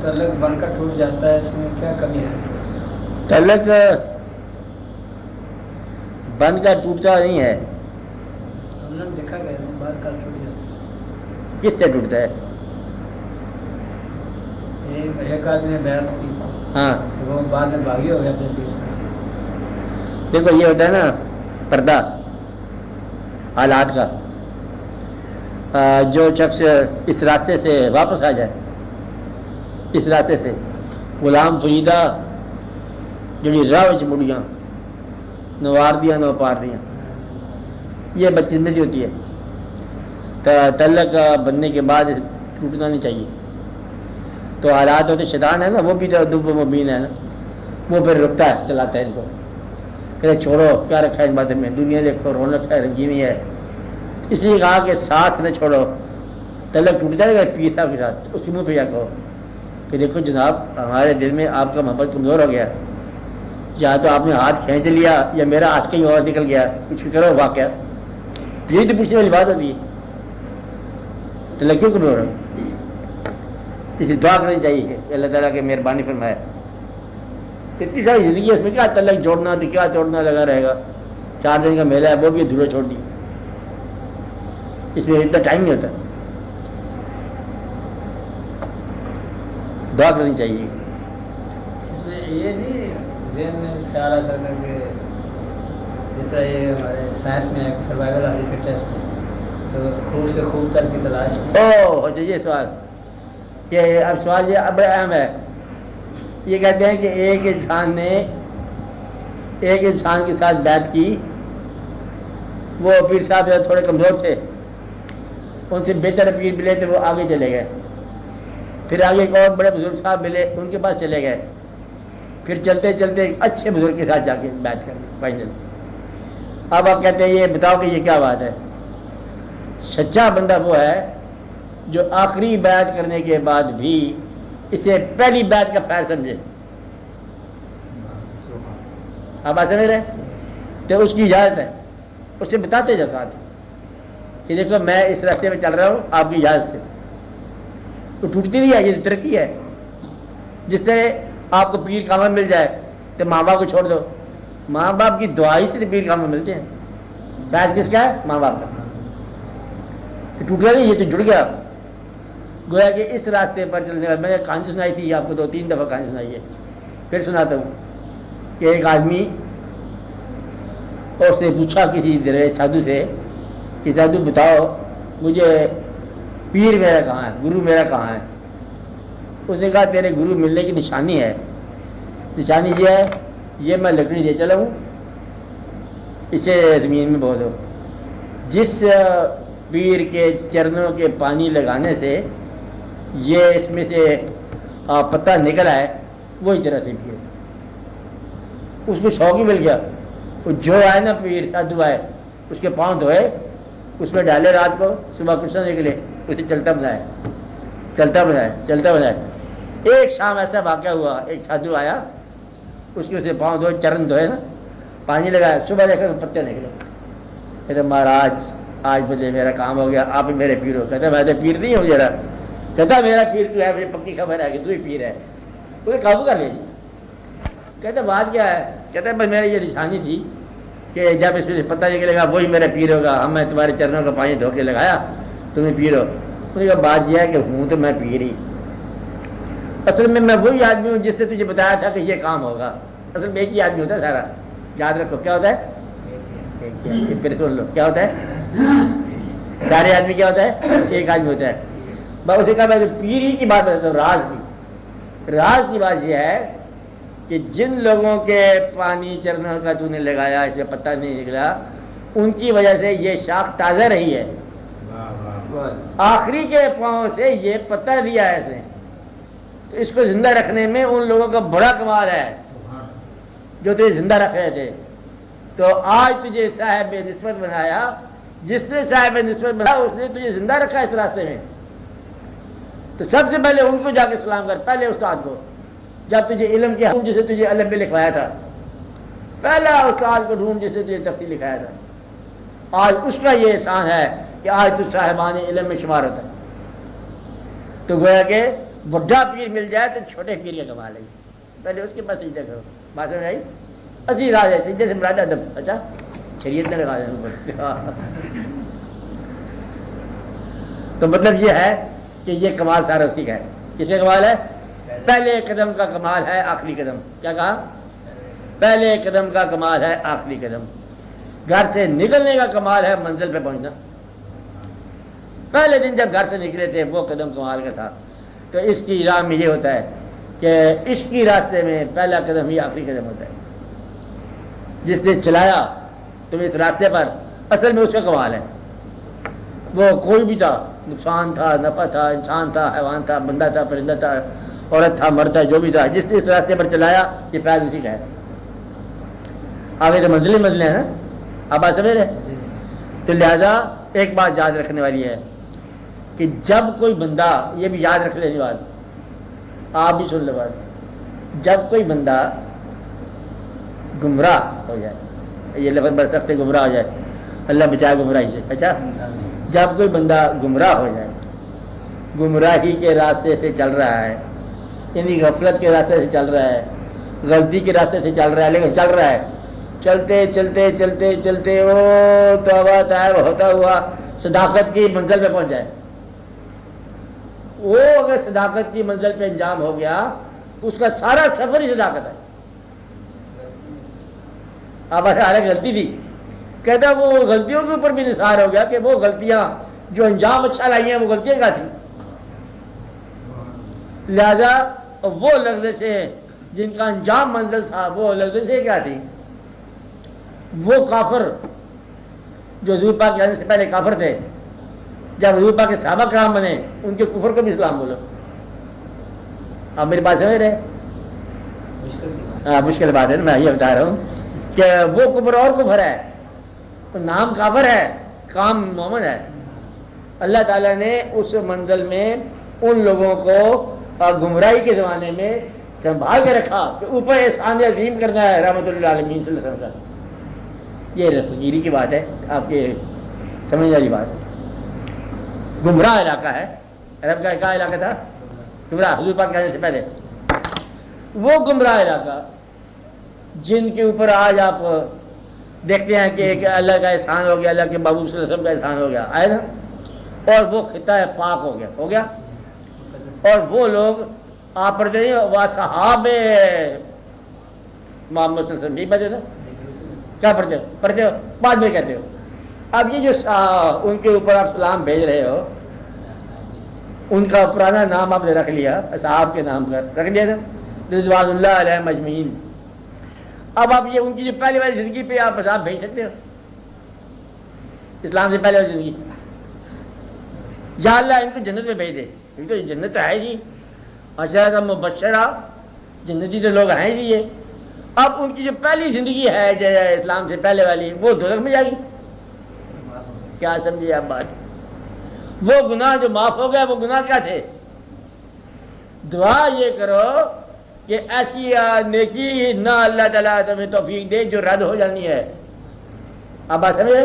تعلق بن کر ٹوٹ جاتا ہے، اس میں کیا کمی ہے؟ تعلق بن کر ٹوٹتا نہیں ہے، ہم نے دیکھا گیا ہے بعض کا ٹوٹ جاتا ہے۔ کس سے ٹوٹتا ہے؟ ایک آدمی نے بیعت کی، ہاں وہ بعد میں باغی ہو گیا اپنے پیر سے۔ دیکھو یہ ہوتا ہے نا پردہ حالات کا، جو شخص اس راستے سے واپس آ جائے، اس راستے سے غلام فریدہ جڑی راہ مڑیاں نوار دیا نو پار دیا، یہ بدقسمتی ہوتی ہے۔ تعلق بننے کے بعد ٹوٹنا نہیں چاہیے۔ تو حالات ہوتے شیطان ہے نا، وہ بھی تو دب مبین ہے نا، وہ پھر رکتا ہے، چلاتا ہے ان کو، کہ چھوڑو کیا رکھا ہے ان باتوں میں، دنیا دیکھو رونق ہے رنگینی ہے۔ اس لیے کہا کہ ساتھ نہ چھوڑو، تعلق ٹوٹ جائے گا پیر صاحب کے ساتھ، اس کے منہ پہ کیا کہو کہ دیکھو جناب ہمارے دل میں آپ کا محبت کمزور ہو گیا، یا تو آپ نے ہاتھ کھینچ لیا یا میرا ہاتھ کہیں اور نکل گیا، کچھ کرو واقعہ، یہی تو پوچھنے والی بات ہوتی ہے۔ تعلق کیوں کمزور ہے؟ اس لیے دعا کرنی چاہیے کہ اللہ تعالیٰ کی مہربانی فرمائے۔ اتنی ساری زندگی ہے، اس میں کیا تعلق جوڑنا تو کیا توڑنا لگا رہے گا، 4 دن کا میلہ ہے وہ بھی ادھورا چھوڑ دی، اس میں اتنا ٹائم نہیں ہوتا۔ دعا کرنی چاہیے۔ اس میں یہ نہیں ذہن میں خیال آ سکتا کہ جس طرح یہ ہمارے سائنس میں ایک سروائیول ہیریڈیٹی ٹیسٹ ہے، تو خوب سے خوب تر کی تلاش کی۔ اچھا یہ سوال، یہ اب سوال یہ اب اہم ہے۔ یہ کہتے ہیں کہ ایک انسان کے ساتھ بیعت کی، وہ پیر صاحب تھوڑے کمزور تھے، ان سے بہتر پیر ملے تو وہ آگے چلے گئے، پھر آگے ایک اور بڑے بزرگ صاحب ملے، ان کے پاس چلے گئے، پھر چلتے چلتے ایک اچھے بزرگ کے ساتھ جا کے بیعت کر لی فائنل۔ اب آپ کہتے ہیں یہ بتاؤ کہ یہ کیا بات ہے؟ سچا بندہ وہ ہے جو آخری بیعت کرنے کے بعد بھی اسے پہلی بیعت کا فیض سمجھے۔ آپ بات سمجھ رہے ہیں؟ تو اس کی اجازت ہے، اسے بتاتے جا ساتھ کہ دیکھو میں اس راستے میں چل رہا ہوں آپ کی اجازت سے، تو ٹوٹتی نہیں ہے، یہ ترقی ہے۔ جس طرح آپ کو پیر کامل مل جائے تو ماں باپ کو چھوڑ دو، ماں باپ کی دعائی سے پیر کامل ملتے ہیں۔ فیض کس کا ہے؟ ماں باپ کا۔ تو ٹوٹ گیا نہیں، یہ تو جڑ گیا۔ گویا کہ اس راستے پر چلنے کا، میں نے کہانی سنائی تھی آپ کو 2-3 دفعہ کہانی سنائی ہے، پھر سناتا ہوں کہ ایک آدمی اور اس نے پوچھا کسی سادھو سے کہ سادھو بتاؤ مجھے پیر میرا کہاں ہے، گرو میرا کہاں ہے؟ اس نے کہا تیرے گرو ملنے کی نشانی ہے، نشانی یہ ہے، یہ میں لکڑی دے چلا ہوں، اسے زمین میں بو دو، جس پیر کے چرنوں کے پانی لگانے سے یہ اس میں سے پتہ نکل آئے وہی طرح سے پیر۔ اس کو شوق ہی مل گیا، جو آئے نا پیر سادھو آئے اس کے پاؤں دھوئے، اس میں ڈالے رات کو، صبح کچھ نہ نکلے، اسے چلتا بنائے۔ ایک شام ایسا واقعہ ہوا، ایک سادھو آیا، اس کے اسے پاؤں دھوئے، چرن دھوئے نا، پانی لگایا، صبح دیکھا تو پتے نکلے۔ کہتے مہاراج آج مجھے میرا کام ہو گیا، آپ ہی میرے پیر ہو۔ کہتا میں تو پیر نہیں ہوں ذرا، کہتا میرا پیر تو ہے، مجھے پکی خبر ہے کہ تو ہی پیر ہے۔ اسے قابو کر لیا جی۔ کہتے بات کیا ہے؟ کہتے بس میری یہ نشانی تھی کہ جب اس میں پتہ نکلے گا وہی میرا پیر ہوگا، ہم میں تمہارے چرنوں کا پانی دھو کے لگایا تمہیں پیر ہو۔ انہوں نے کہا بات یہ ہے کہ ہوں تو میں پیر ہی، اصل میں وہی آدمی ہوں جس نے تجھے بتایا تھا کہ یہ کام ہوگا۔ اصل میں ایک ہی آدمی ہوتا ہے سارا، یاد رکھو کیا ہوتا ہے، پھر سن لو کیا ہوتا ہے، سارے آدمی کیا ہوتا ہے، ایک آدمی ہوتا ہے۔ بس اسے کہا میں پیر ہی کی بات کرتا ہوں، راز کی بات یہ ہے کہ جن لوگوں کے پانی چرنوں کا تو نے لگایا، اس میں پتہ نہیں نکلا، ان کی وجہ سے یہ شاخ تازہ رہی ہے، آخری کے پاؤں سے یہ پتہ دیا ہے اس نے، تو اس کو زندہ رکھنے میں ان لوگوں کا بڑا کمال ہے جو تجھے زندہ رکھ رہے تھے۔ تو آج تجھے صاحب نسبت بنایا، جس نے صاحب نسبت بنایا اس نے تجھے زندہ رکھا اس راستے میں، تو سب سے پہلے ان کو جا کے سلام کر، پہلے استاد کو، جب تجھے علم کے حکم جسے تجھے علم میں لکھوایا تھا، پہلا استاد کو ڈھونڈ جس نے تجھے تفصیل لکھایا تھا۔ آج اس کا یہ احسان ہے کہ آج تو صاحبان علم میں شمار ہوتا ہے۔ تو گویا کہ بڑھا پیر مل جائے تو چھوٹے پیر کا کمال ہے، پہلے اس کے پاس سجدہ کرو، بات سمجھ آئی؟ اصلی راز ہے سجدے سے مراد ادب، اچھا شریعت نے لگا دیا تو مطلب یہ ہے کہ یہ کمال سارا اسی کا ہے، کس کا کمال ہے؟ پہلے قدم کا کمال ہے آخری قدم، کیا کہا؟ پہلے قدم کا کمال ہے آخری قدم، گھر سے نکلنے کا کمال ہے منزل پہ پہنچنا، پہلے دن جب گھر سے نکلے تھے وہ قدم کمال کا تھا، تو اس کی راہ میں یہ ہوتا ہے کہ عشق کی راستے میں پہلا قدم ہی آخری قدم ہوتا ہے، جس نے چلایا تم اس راستے پر اصل میں اس کا کمال ہے، وہ کوئی بھی تھا، نقصان تھا، نفع تھا، انسان تھا، حیوان تھا، بندہ تھا، پرندہ تھا، عورت تھا، مرد تھا، جو بھی تھا، جس نے اس راستے پر چلایا یہ فیض اسی کا ہے۔ آگے تو منزلیں منزلیں ہیں نا، آپ بات سمجھ رہے؟ تو لہذا ایک بات یاد رکھنے والی ہے کہ جب کوئی بندہ، یہ بھی یاد رکھ لینے بات، آپ بھی سن لو بات، جب کوئی بندہ گمراہ ہو جائے، یہ لفظ بڑھ سکتے گمراہ ہو جائے، اللہ بچائے گمراہی سے، اچھا جب کوئی بندہ گمراہ ہو جائے، گمراہی کے راستے سے چل رہا ہے، یعنی غفلت کے راستے سے چل رہا ہے، غلطی کے راستے سے چل رہا ہے، لیکن چل رہا ہے، چلتے چلتے چلتے چلتے او توبہ طائب ہوتا ہوا صداقت کی منزل پہ پہنچ جائے، وہ اگر صداقت کی منزل پہ انجام ہو گیا تو اس کا سارا سفر ہی صداقت ہے۔ اب حالانکہ غلطی تھی، کہتا وہ غلطیوں کے اوپر بھی نثار ہو گیا کہ وہ غلطیاں جو انجام اچھا لائی ہیں وہ غلطیاں کیا تھیں، لہذا وہ لفظیں جن کا انجام منزل تھا وہ لفظیں کیا تھی، وہ کافر جو حضور پاک کے آنے سے پہلے کافر تھے، جب حضور پاک کے صحابہ کرام بنے ان کے کفر کو بھی اسلام بولو، آپ میری بات سمجھ رہے؟ مشکل بات ہے نا، میں یہ بتا رہا ہوں کہ وہ کفر اور کفر ہے، نام کافر ہے، کام مومن ہے۔ اللہ تعالیٰ نے اس منزل میں ان لوگوں کو گمراہی کے زمانے میں سنبھال کے رکھا کہ اوپر احسان عظیم کرنا ہے رحمت اللہ عالمین صلی اللہ علیہ وسلم کا۔ یہ فقیری کی بات ہے، آپ کے سمجھنے والی بات ہے۔ گمراہ علاقہ ہے، عرب کا کیا علاقہ تھا؟ گمراہ، حضور پاک کہنے سے پہلے وہ گمراہ علاقہ جن کے اوپر آج آپ دیکھتے ہیں کہ ایک اللہ کا احسان ہو گیا، اللہ کے محبوب صلی اللہ علیہ وسلم کا احسان ہو گیا، آئے نا، اور وہ خطہ پاک ہو گیا، اور وہ لوگ آپ پڑھتے نہیں وہ صحاب محمد صلی اللہ علیہ وسلم، بچے نا کیا پڑھتے ہو بعد میں کہتے ہو۔ اب یہ جو ان کے اوپر آپ سلام بھیج رہے ہو، ان کا پرانا نام آپ نے رکھ لیا، صحاب کے نام پر رکھ لیا نا، رضوان اللہ علیہ مجمعین۔ اب آپ یہ ان کی جو پہلی والی زندگی پہ آپ عذاب بھیج سکتے ہو، اسلام سے پہلے والی زندگی، یا اللہ ان کو جنت میں بھیج دے، ان کو جنت ہے جی، اچھا مبشرہ جنتی تو لوگ ہیں جی یہ۔ اب ان کی جو پہلی زندگی ہے جو اسلام سے پہلے والی وہ دوزخ میں جائے گی، کیا سمجھیے آپ بات؟ وہ گناہ جو معاف ہو گیا وہ گناہ کیا تھے؟ دعا یہ کرو کہ ایسی نیکی نہ اللہ تعالیٰ تمہیں توفیق دے جو رد ہو جانی ہے، آپ بات سمجھے؟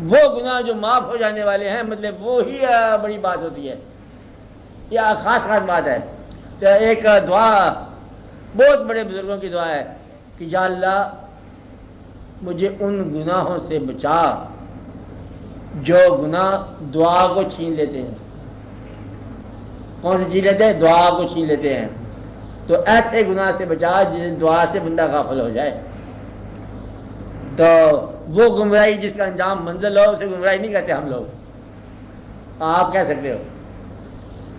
وہ گناہ جو معاف ہو جانے والے ہیں مطلب وہی بڑی بات ہوتی ہے، یہ خاص بات ہے۔ تو ایک دعا بہت بڑے بزرگوں کی دعا ہے کہ یا اللہ مجھے ان گناہوں سے بچا جو گناہ دعا کو چھین لیتے ہیں۔ کون سے چھین لیتے ہیں؟ دعا کو چھین لیتے ہیں۔ تو ایسے گناہ سے بچا جس دعا سے بندہ غافل ہو جائے، تو وہ گمراہی جس کا انجام منزل ہو اسے گمراہی نہیں کہتے ہم لوگ۔ آپ کہہ سکتے ہو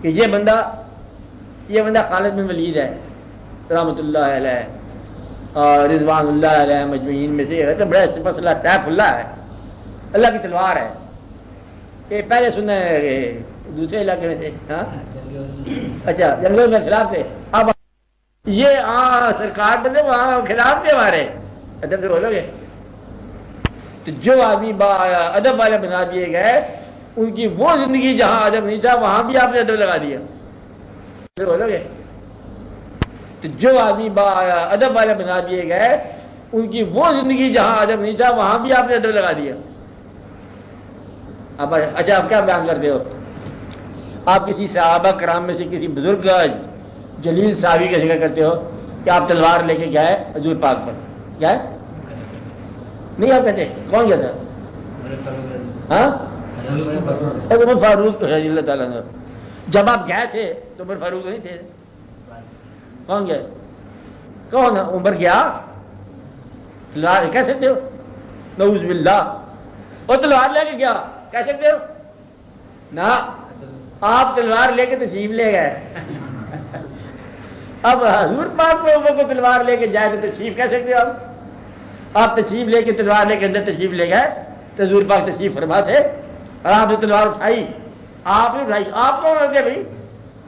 کہ یہ بندہ خالد بن ولید ہے رحمۃ اللہ علیہ اور رضوان اللہ علیہ مجمعین میں سے ہے، تو بڑا مسئلہ سیف اللہ ہے، اللہ کی تلوار ہے۔ یہ پہلے سننا ہے دوسرے علاقے میں تھے، ہاں اچھا جنگلوں میں خلاف تھے، اب یہ سرکار بندے وہاں خلاف تھے ہمارے، ادب سے بولو گے تو جو آدمی ادب والے بنا دیے گئے ان کی وہ زندگی جہاں ادب نہیں تھا وہاں بھی آپ نے ادب لگا دیا، بولو گے تو جو آدمی ادب والے بنا دیے گئے ان کی وہ زندگی جہاں ادب نہیں تھا وہاں بھی آپ نے ادب لگا دیا۔ اب اچھا آپ کیا بیان کرتے ہو؟ آپ کسی صحابہ کرام میں سے کسی بزرگ جلیل صحابی کا ذکر کرتے ہو کہ آپ تلوار لے کے گئے حضور پاک پر، کیا ہے؟ نہیں آپ کہتے کون گیا تھا؟ ہاں عمر فاروق رضی اللہ تعالیٰ عنہ. جب آپ گئے تھے تو عمر فاروق نہیں تھے. کون گئے؟ کون عمر گیا؟ تلوار کہہ سکتے ہو؟ نعوذ باللہ. اور تلوار لے کے گیا کہہ سکتے ہو؟ نہ، آپ تلوار لے کے تشریف لے گئے. اب حضور پاک میں عمر کو تلوار لے کے جائے تو تشریف کہہ سکتے ہو؟ آپ تشریف لے کے تلوار لے کے اندر تشریف لے گئے تو حضور پاک تشریف فرما تھے اور آپ نے تلوار اٹھائی. آپ نے اٹھائی، آپ کون ہو گئے بھائی؟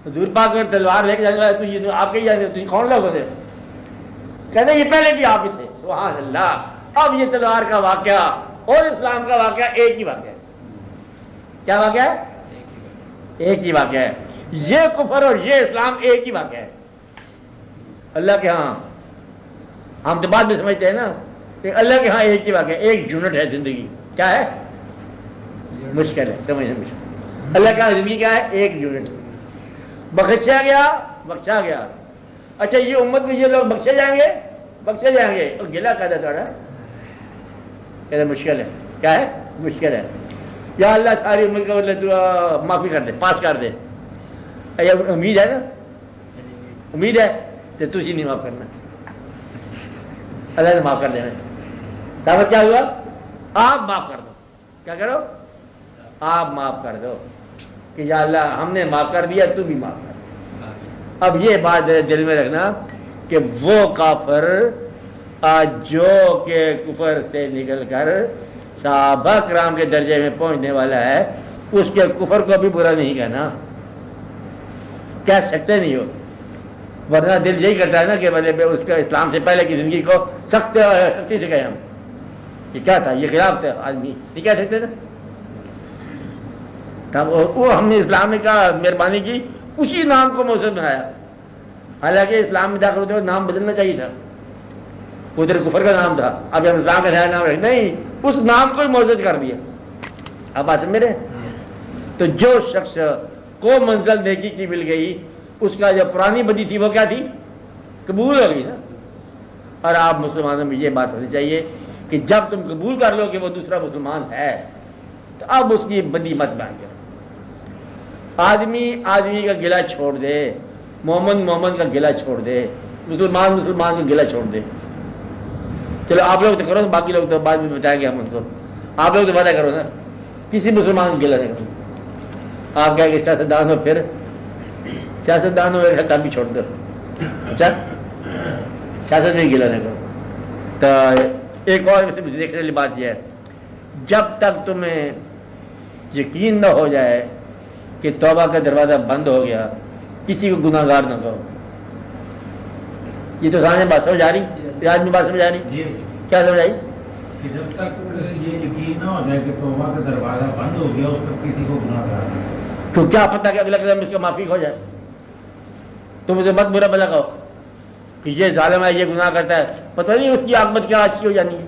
حضور پاک میں تلوار لے کے جانے والے تو یہ آپ کے ہی تم کون لوگ ہوتے؟ کہتے یہ پہلے بھی آپ ہی تھے. سبحان اللہ. اب یہ تلوار کا واقعہ اور اسلام کا واقعہ ایک ہی واقعہ ہے. کیا واقعہ ہے؟ ایک ہی واقعہ ہے. یہ کفر اور یہ اسلام ایک ہی واقعہ ہے اللہ کے ہاں. ہم تو بعد میں سمجھتے ہیں نا کہ اللہ کے ہاں ایک ہی واقعہ ہے. ایک یونٹ ہے زندگی. کیا ہے؟ مشکل ہے سمجھنا مشکل. اللہ کا زندگی کیا ہے؟ ایک یونٹ. بخشا گیا. اچھا یہ امت میں یہ لوگ بخشے جائیں گے اور گلا کہتا تھوڑا کہتا مشکل ہے. کیا ہے؟ مشکل ہے. یا اللہ ساری امت کا تو معافی کر دے، پاس کر دے. امید ہے نا، امید ہے تو تجھے نہیں معاف کرنا، اللہ نے معاف کر دینا. ثابت کیا ہوا؟ آپ معاف کر دو. کیا کرو؟ آپ معاف کر دو کہ یا اللہ ہم نے معاف کر دیا تو بھی معاف کر. اب یہ بات دل میں رکھنا کہ وہ کافر جو کہ کفر سے نکل کر صحابہ کرام کے درجے میں پہنچنے والا ہے، اس کے کفر کو بھی برا نہیں کہنا. کہہ سکتے نہیں ہو، ورنہ دل یہی کرتا ہے نا کہ بھلے اس کا اسلام سے پہلے کی زندگی کو سختی سے کہیں ہم یہ کیا تھا، یہ خلاف تھا آدمی، نہیں کہہ سکتے نا. تب وہ ہم نے اسلام میں کہا مہربانی کی اسی نام کو موثر بنایا. حالانکہ اسلام میں داخل ہوتے ہوئے نام بدلنا چاہیے تھا. ادھر کفر کا نام تھا، اب ہم اسلام کا نیا نام رکھ نہیں، اس نام کو ہی موثر کر دیا. اب بات میرے تو جو شخص کو منزل نیکی کی مل گئی، اس کا جو پرانی بدی تھی وہ کیا تھی؟ قبول ہو گئی نا. اور آپ مسلمانوں میں یہ بات ہونی چاہیے کہ جب تم قبول کر لو کہ وہ دوسرا مسلمان ہے تو اب اس کی بدی مت بیان کرو. آدمی کا گلہ چھوڑ دے، مومن کا گلہ چھوڑ دے، مسلمان کا گلہ چھوڑ دے. چلو آپ لوگ تو کرو، باقی لوگ تو بعد میں بتائیں گے ہم ان کو. آپ لوگ تو وعدہ کرو نا کسی مسلمان کو گلہ نہیں کرو. آپ کہیں گے سیاستدان ہو، پھر سیاستدان ہو تب بھی چھوڑ دو. اچھا سیاست میں گلہ نہیں کرو. تو ایک اور دیکھنے والی بات یہ ہے، جب تک تمہیں یقین نہ ہو جائے کہ توبہ کا دروازہ بند ہو گیا، کسی کو گناہ گار نہ کہو. یہ تو سامنے بات سمجھ آ رہی، آدمی بات سمجھ آ رہی؟ کیا سمجھ آئی؟ کہ جب تک یہ یقین نہ ہو جائے کہ توبہ کا دروازہ بند ہو گیا، اس تک کسی کو گناہ گار نہ کہو. تو کیا پتہ کہ اگلا قدم اس کا معافی ہو جائے؟ تم اسے مت برا بھلا کہو کہ یہ ظالم ہے، یہ گناہ کرتا ہے، پتہ نہیں اس کی عاقبت کیا اچھی ہو جانی ہے،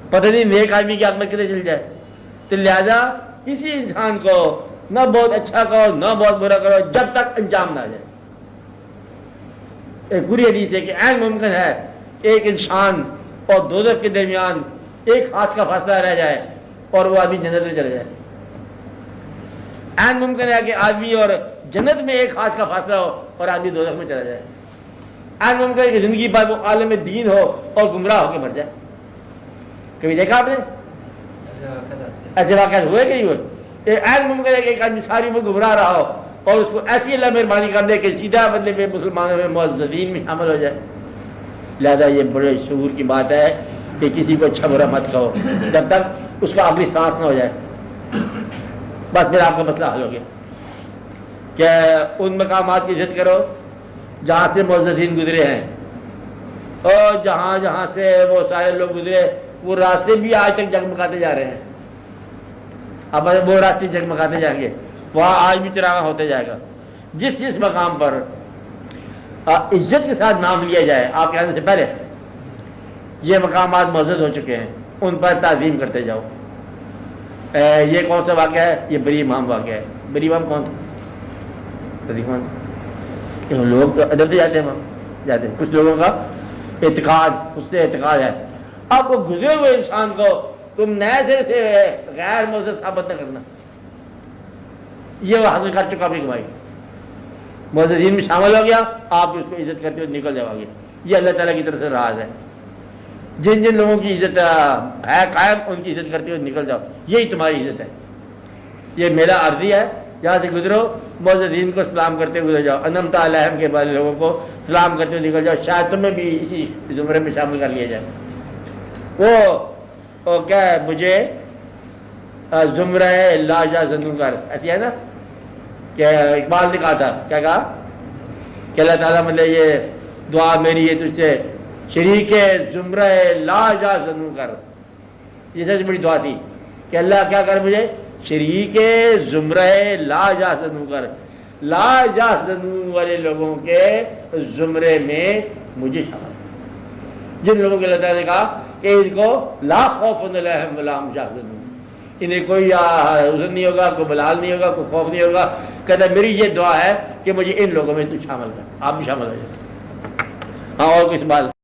پتہ نہیں نیک آدمی کی عاقبت کتنے چل جائے. تو لہذا کسی انسان کو نہ بہت اچھا کہو نہ بہت برا کرو جب تک انجام نہ آ جائے. ایک بری حدیث ہے کہ عین ممکن ہے ایک انسان اور دوزخ کے درمیان ایک ہاتھ کا فاصلہ رہ جائے اور وہ آدمی جنت میں چلا جائے. عین ممکن ہے کہ آدمی اور جنت میں ایک ہاتھ کا فاصلہ ہو اور آدمی دوزخ میں چلا جائے. عین ممکن ہے کہ زندگی پر وہ عالم دین ہو اور گمراہ ہو کے مر جائے. کبھی دیکھا آپ نے ایسے واقعات ہوئے کہ نہیں ہوئے؟ عین ممکن ہے کہ ایک آدمی ساری عمر گمراہ رہا ہو اور اس کو ایسی اللہ مہربانی کر دے کہ سیدھا بدلے میں مسلمانوں میں معززین میں شامل ہو جائے. لہذا یہ بڑے شعور کی بات ہے کہ کسی کو اچھا برا مت کہو جب تک اس کا آخری سانس نہ ہو جائے. بس پھر آپ کا مسئلہ حل ہو گیا کہ ان مقامات کی عزت کرو جہاں سے معززین گزرے ہیں، اور جہاں سے وہ سارے لوگ گزرے وہ راستے بھی آج تک جگمگاتے جا رہے ہیں. اب وہ راستے جگمگاتے جائیں گے، وہاں آج بھی چراغاں ہوتے جائے گا. جس مقام پر عزت کے ساتھ نام لیا جائے آپ کے آنے سے پہلے یہ مقامات معزز ہو چکے ہیں، ان پر تعظیم کرتے جاؤ. یہ کون سا واقعہ ہے؟ یہ بری امام واقعہ ہے. میری امام کون تھا؟ صدیق امام تھا۔ لوگ ادب سے جاتے ہیں وہاں جاتے ہیں، کچھ لوگوں کا اعتقاد اس سے اعتقاد ہے۔ اب وہ گزرے ہوئے انسان کو تم نئے سرے سے غیر معزز ثابت نہ کرنا، یہ وہ حاصل کر چکا اپنی کمائی، معززین میں شامل ہو گیا، آپ اس کو عزت کرتے ہوئے نکل جاؤ گے۔ یہ اللہ تعالیٰ کی طرف سے راز ہے، جن جن لوگوں کی عزت ہے قائم ان کی عزت کرتے ہوئے نکل جاؤ، یہی تمہاری عزت ہے۔ یہ میرا عرضی ہے، جہاں سے گزرو معززین کو سلام کرتے ہوئے جاؤ، انعمت علیہم کے بعد لوگوں کو سلام کرتے ہوئے نکل جاؤ، شاید تمہیں بھی اسی زمرے میں شامل کر لیا جائے۔ وہ کیا ہے، مجھے زمرہ لا جا زنوگر ایسی ہے نا کہ اقبال نے کہا تھا، کیا کہا کہ اللہ تعالیٰ مطلب یہ دعا میری ہے تجھ سے شریک زمرہ لا جا زنو کر، یہ سب سے بڑی دعا تھی کہ اللہ کیا کر مجھے شریک زمرہ لا جا زنو کر، لا جا زنو والے لوگوں کے زمرے میں مجھے شامل، جن لوگوں کے اللہ تعالیٰ نے کہا کہ ان کو لا خوف علیہم ولا هم يحزنون، انہیں کوئی حزن نہیں ہوگا، کوئی ملال نہیں ہوگا، کوئی خوف نہیں ہوگا۔ کہتا ہے میری یہ دعا ہے کہ مجھے ان لوگوں میں تو شامل کر، آپ بھی شامل ہو جائیں۔ ہاں اور کچھ بات